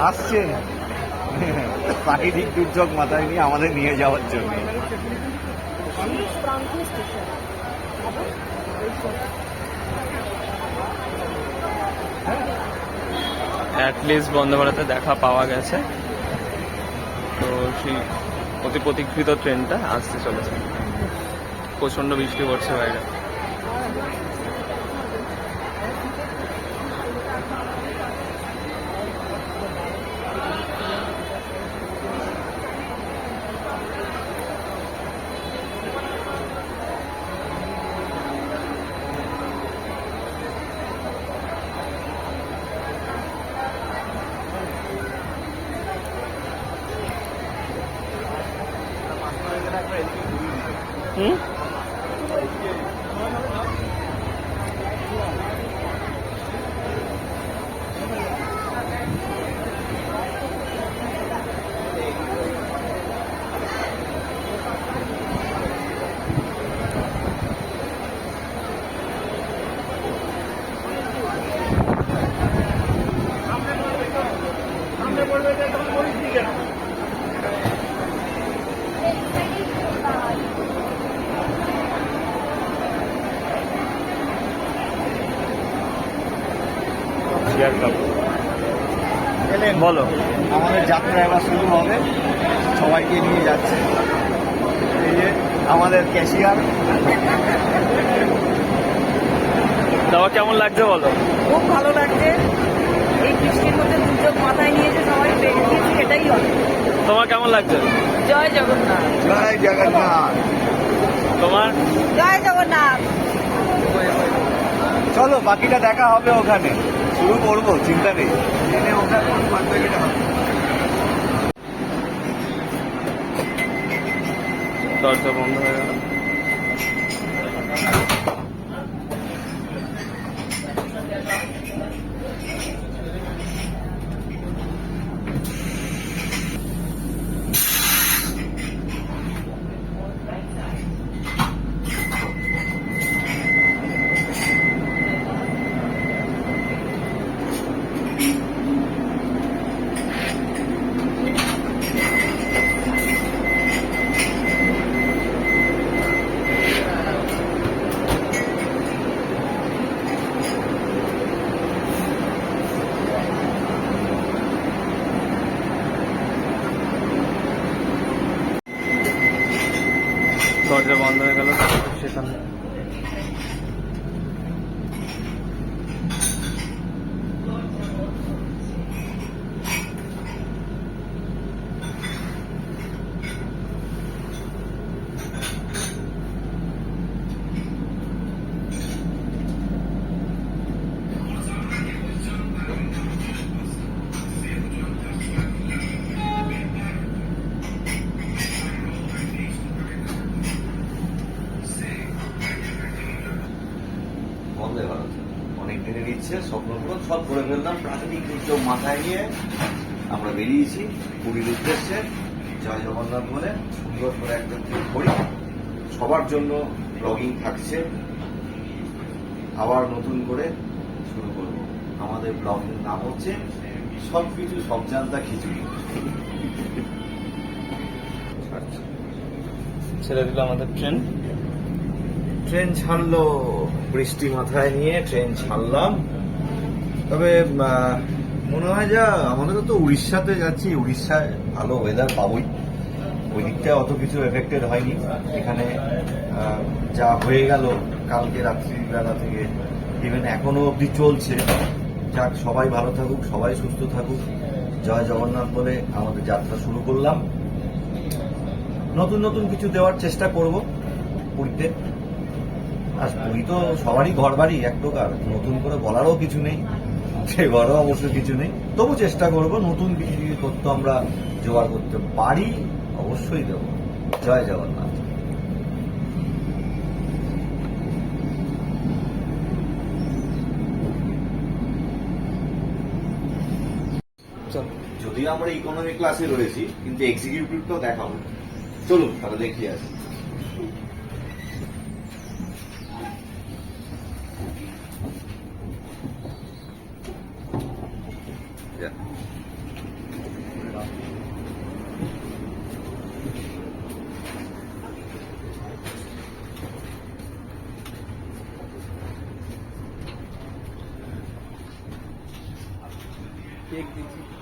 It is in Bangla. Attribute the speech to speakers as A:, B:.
A: আসছে প্রাকৃতিক দুর্যোগ মাথায় নিয়ে আমাদের নিয়ে যাওয়ার জন্য।
B: অ্যাটলিস্ট বন্দে ভারতে দেখা পাওয়া গেছে, তো সেই অতি প্রতীক্ষিত ট্রেনটা আসতে চলেছে। প্রচণ্ড বৃষ্টি পড়ছে বাইরে। হুম, বলো।
A: আমাদের যাত্রা এবার শুরু হবে, সবাইকে নিয়ে যাচ্ছে। এই যে আমাদের ক্যাশিয়ার।
B: তোমার কেমন লাগছে বলো?
C: খুব ভালো লাগছে। এই বৃষ্টির মধ্যে দুর্যোগ মাথায় নিয়েছে, সবাই বেরিয়েছি, এটাই হবে।
B: তোমার কেমন লাগছে?
C: জয় জগন্নাথ।
A: জয় জগন্নাথ।
B: তোমার?
C: জয় জগন্নাথ।
A: চলো বাকিটা দেখা হবে ওখানে, শুরু করবো, চিন্তা নেই। ওখানে বাকিটা হবে।
B: দরজা বন্ধ হয়ে গেল। দরজা বন্ধ হয়ে গেল সেখানে।
A: বন্দে ভারত অনেক দিনের ইচ্ছে, স্বপ্নগুলো সব করে ফেললাম। প্রাকৃতিক দুর্যোগ মাথায় নিয়ে আমরা বেরিয়েছি পুরীর উদ্দেশ্যে। জয় জগন্নাথ বলে সুন্দর করে একটা ট্রিপ করি। সবার জন্য ব্লগিং থাকছে, আবার নতুন করে শুরু করব। আমাদের ব্লগিং নাম হচ্ছে সবকিছু সব জানতা খিচুড়ি।
B: ছেড়ে দিল আমাদের ট্রেন।
A: ট্রেন ছাড়লো, বৃষ্টি মাথায় নিয়ে ট্রেন ছাড়লাম। তবে মনে হয় যা আমাদেরও তো উড়িষ্যাতে যাচ্ছি, উড়িষ্যায় ভালো ওয়েদার পাবোই, ওই দিকটা অত কিছু এফেক্টেড হয়নি। এখানে যা হয়ে গেল কালকে রাত্রিবেলা থেকে ইভেন এখনো অবধি চলছে। যাক, সবাই ভালো থাকুক, সবাই সুস্থ থাকুক। জয় জগন্নাথ বলে আমাদের যাত্রা শুরু করলাম। নতুন নতুন কিছু দেওয়ার চেষ্টা করব পুরীতে। আর পুরী তো সবারই ঘর বাড়ি এক প্রকার, নতুন করে বলারও কিছু নেই, সে ঘরও অবশ্য কিছু নেই। তবু চেষ্টা করব নতুন কিছু তথ্য আমরা জোগাড় করতে পারি, অবশ্যই দেব। জয় জগন্নাথ। যদিও আমরা ইকোনমি ক্লাসে রয়েছি, কিন্তু এক্সিকিউটিভটাও দেখাবো। চলুন তাহলে দেখিয়ে আসি।
B: কেক দিচ্ছি